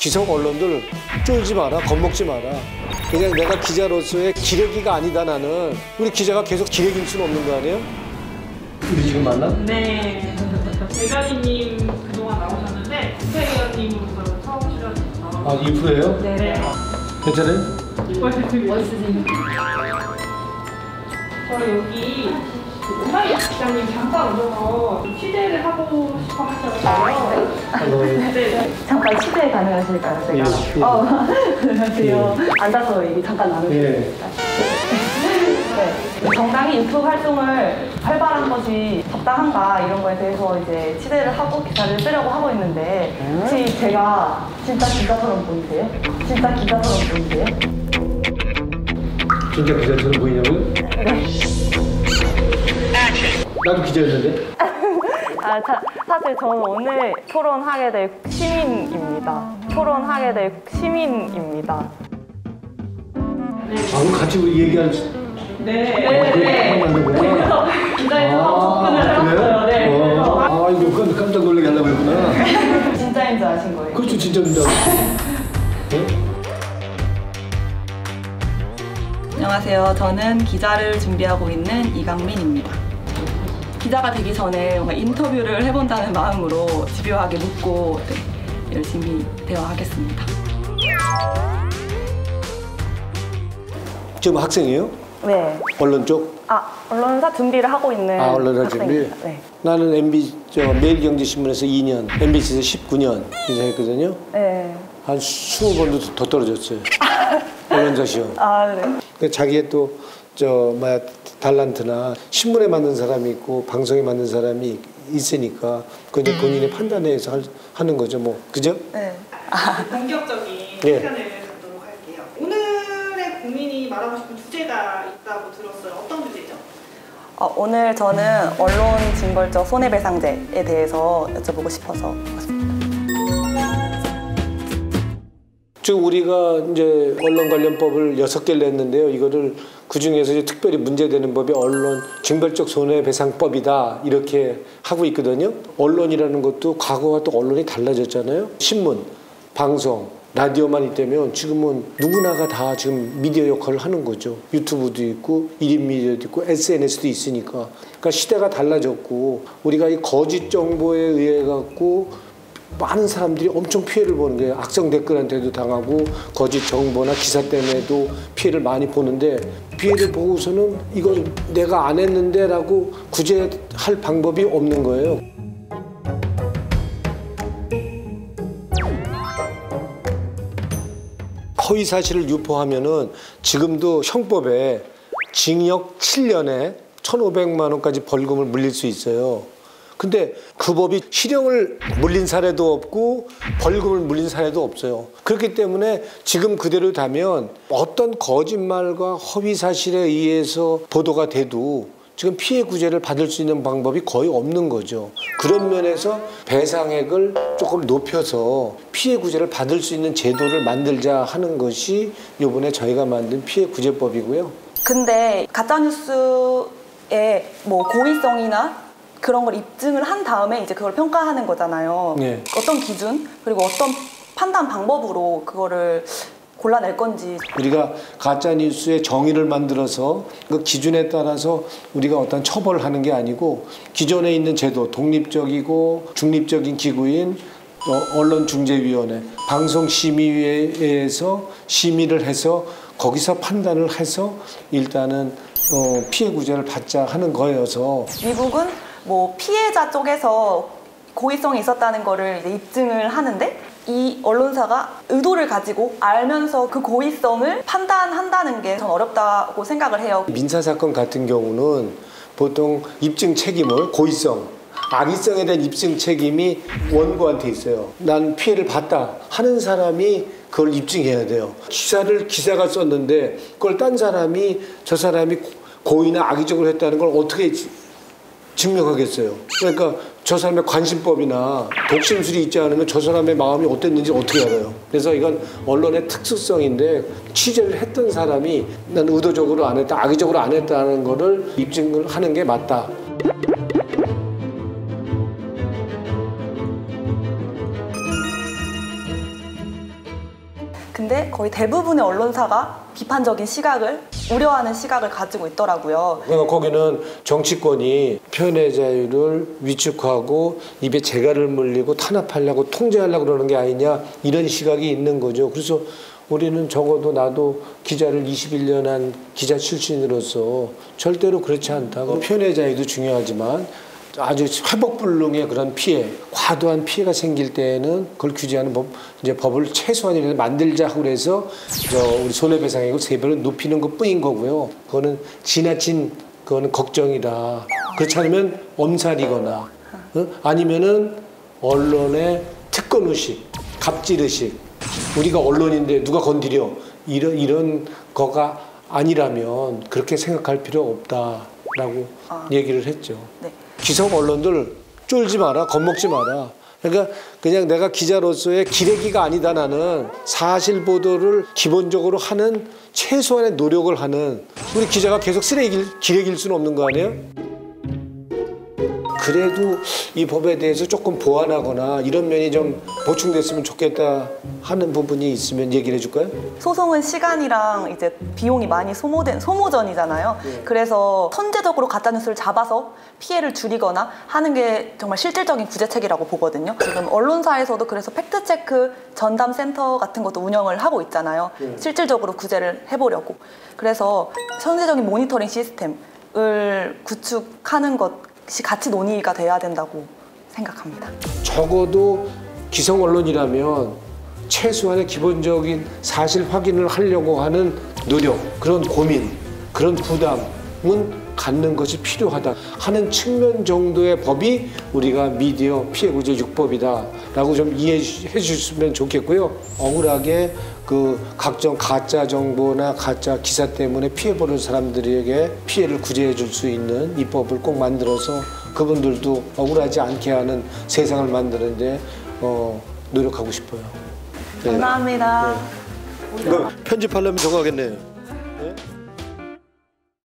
기성 언론들 쫄지 마라, 겁먹지 마라. 그냥 내가 기자로서의 기레기가 아니다 나는. 우리 기자가 계속 기레기일 수는 없는 거 아니에요? 우리 지금 만나? 네. 대가리님 그동안 나오셨는데 국회의원님으로서 처음 출연해서. 아, 2%예요? 네. 괜찮아요? 원스님. 저 여기 오마이 기자님 잠깐 오셔서 취재를 하고 싶어 하셨어요. 네. 잠깐 취재 가능하실까요? 제가? 예. 안녕하세요. 앉아서 얘기 잠깐 나누겠습니다. 네. 정당이 유튜브 활동을 활발한 것이 적당한가 이런 거에 대해서 이제 취재를 하고 기사를 쓰려고 하고 있는데 혹시 제가 진짜 기자처럼 보이세요? 진짜 기자처럼 보이세요? 진짜 기자처럼 보이냐고요? 네. 나도 기자였는데? 사실 저는 오늘 토론하게 될 시민입니다. 토론하게 될 시민입니다. 아, 그럼 같이 우리 얘기할 수... 네. 그래서 기자에서 접근을 해봤어요. 네. 아, 이거 깜짝 놀라게 하려고 했구나. 진짜인 줄 아신 거예요? 그렇죠, 진짜입니다. 네? 안녕하세요. 저는 기자를 준비하고 있는 이강민입니다. 기자가 되기 전에 뭔가 인터뷰를 해본다는 마음으로 집요하게 묻고 열심히 대화하겠습니다. 지금 학생이에요? 네. 언론 쪽? 언론사 준비를 하고 있는 언론사 준비? 네. 나는 매일경제신문에서 2년, MBC에서 19년 인사했거든요. 네. 한 20번도 더 떨어졌어요. 언론사 시험. 네. 자기의 또 달란트나 신문에 맞는 사람이 있고 방송에 맞는 사람이 있으니까 그 이제 본인의 판단에서 하는 거죠, 뭐 그죠? 네. 본격적인 시간을 갖도록 할게요. 오늘의 국민이 말하고 싶은 주제가 있다고 들었어요. 어떤 주제죠? 오늘 저는 언론 징벌적 손해배상제에 대해서 여쭤보고 싶어서 왔습니다. 지금 우리가 이제 언론 관련법을 6개를 냈는데요. 이거를 그 중에서 이제 특별히 문제되는 법이 언론 징벌적 손해배상법이다 이렇게 하고 있거든요. 언론이라는 것도 과거와 또 언론이 달라졌잖아요. 신문, 방송, 라디오만 있다면 지금은 누구나가 다 지금 미디어 역할을 하는 거죠. 유튜브도 있고 1인 미디어도 있고 SNS도 있으니까. 그러니까 시대가 달라졌고 우리가 이 거짓 정보에 의해 갖고 많은 사람들이 엄청 피해를 보는 거예요. 악성 댓글한테도 당하고 거짓 정보나 기사 때문에도 피해를 많이 보는데 피해를 보고서는 이걸 내가 안 했는데 라고 구제할 방법이 없는 거예요. 허위 사실을 유포하면은 지금도 형법에 징역 7년에 1,500만 원까지 벌금을 물릴 수 있어요. 근데 그 법이 실형을 물린 사례도 없고 벌금을 물린 사례도 없어요. 그렇기 때문에 지금 그대로 다면 어떤 거짓말과 허위 사실에 의해서 보도가 돼도 지금 피해 구제를 받을 수 있는 방법이 거의 없는 거죠. 그런 면에서 배상액을 조금 높여서 피해 구제를 받을 수 있는 제도를 만들자 하는 것이 이번에 저희가 만든 피해 구제법이고요. 근데 가짜뉴스의 뭐 고의성이나 그런 걸 입증을 한 다음에 이제 그걸 평가하는 거잖아요. 네. 어떤 기준 그리고 어떤 판단 방법으로 그거를 골라낼 건지. 우리가 가짜뉴스의 정의를 만들어서 그 기준에 따라서 우리가 어떤 처벌을 하는 게 아니고 기존에 있는 제도, 독립적이고 중립적인 기구인 언론중재위원회, 방송심의위에서 심의를 해서 거기서 판단을 해서 일단은 피해 구제를 받자 하는 거여서 미국은 뭐 피해자 쪽에서 고의성이 있었다는 거를 이제 입증을 하는데 이 언론사가 의도를 가지고 알면서 그 고의성을 판단한다는 게 전 어렵다고 생각을 해요. 민사사건 같은 경우는 보통 입증 책임을 고의성, 악의성에 대한 입증 책임이 원고한테 있어요. 난 피해를 봤다 하는 사람이 그걸 입증해야 돼요. 기사가 썼는데 그걸 딴 사람이 저 사람이 고의나 악의적으로 했다는 걸 어떻게 증명하겠어요. 그러니까 저 사람의 관심법이나 독심술이 있지 않으면 저 사람의 마음이 어땠는지 어떻게 알아요. 그래서 이건 언론의 특수성인데 취재를 했던 사람이 난 의도적으로 안 했다, 악의적으로 안 했다는 거를 입증을 하는 게 맞다. 언론인데 거의 대부분의 언론사가 비판적인 시각을 우려하는 시각을 가지고 있더라고요. 그러니까 거기는 정치권이 표현의 자유를 위축하고 입에 재갈을 물리고 탄압하려고 통제하려고 그러는 게 아니냐 이런 시각이 있는 거죠. 그래서 우리는 적어도 나도 기자를 21년 한 기자 출신으로서 절대로 그렇지 않다고 표현의 자유도 중요하지만 아주 회복불능의 그런 피해, 과도한 피해가 생길 때에는 그걸 규제하는 법을 최소한이라도 만들자 하고 그래서 우리 손해배상액을 3배로 높이는 것뿐인 거고요. 그거는 지나친 그거는 걱정이다. 그렇지 않으면 엄살이거나 아니면은 언론의 특권의식, 갑질의식. 우리가 언론인데 누가 건드려 이런 거가 아니라면 그렇게 생각할 필요 없다라고 얘기를 했죠. 네. 기성 언론들 쫄지 마라, 겁먹지 마라. 그러니까 그냥 내가 기자로서의 기레기가 아니다. 나는 사실 보도를 기본적으로 하는 최소한의 노력을 하는 우리 기자가 계속 기레기일 수는 없는 거 아니에요? 그래도 이 법에 대해서 조금 보완하거나 이런 면이 좀 보충됐으면 좋겠다 하는 부분이 있으면 얘기를 해줄까요? 소송은 시간이랑 이제 비용이 많이 소모된 소모전이잖아요. 그래서 선제적으로 가짜뉴스를 잡아서 피해를 줄이거나 하는 게 정말 실질적인 구제책이라고 보거든요. 지금 언론사에서도 그래서 팩트체크 전담센터 같은 것도 운영을 하고 있잖아요. 실질적으로 구제를 해보려고. 그래서 선제적인 모니터링 시스템을 구축하는 것이 같이 논의가 돼야 된다고 생각합니다. 적어도 기성 언론이라면 최소한의 기본적인 사실 확인을 하려고 하는 노력, 그런 고민, 그런 부담은 갖는 것이 필요하다 하는 측면 정도의 법이 우리가 미디어 피해구제 6법이다라고 좀 이해해 주셨으면 좋겠고요. 억울하게 그 각종 가짜 정보나 가짜 기사 때문에 피해 보는 사람들에게 피해를 구제해 줄 수 있는 이 법을 꼭 만들어서 그분들도 억울하지 않게 하는 세상을 만드는데 노력하고 싶어요. 네. 감사합니다. 이거 편집하려면 저거 하겠네요.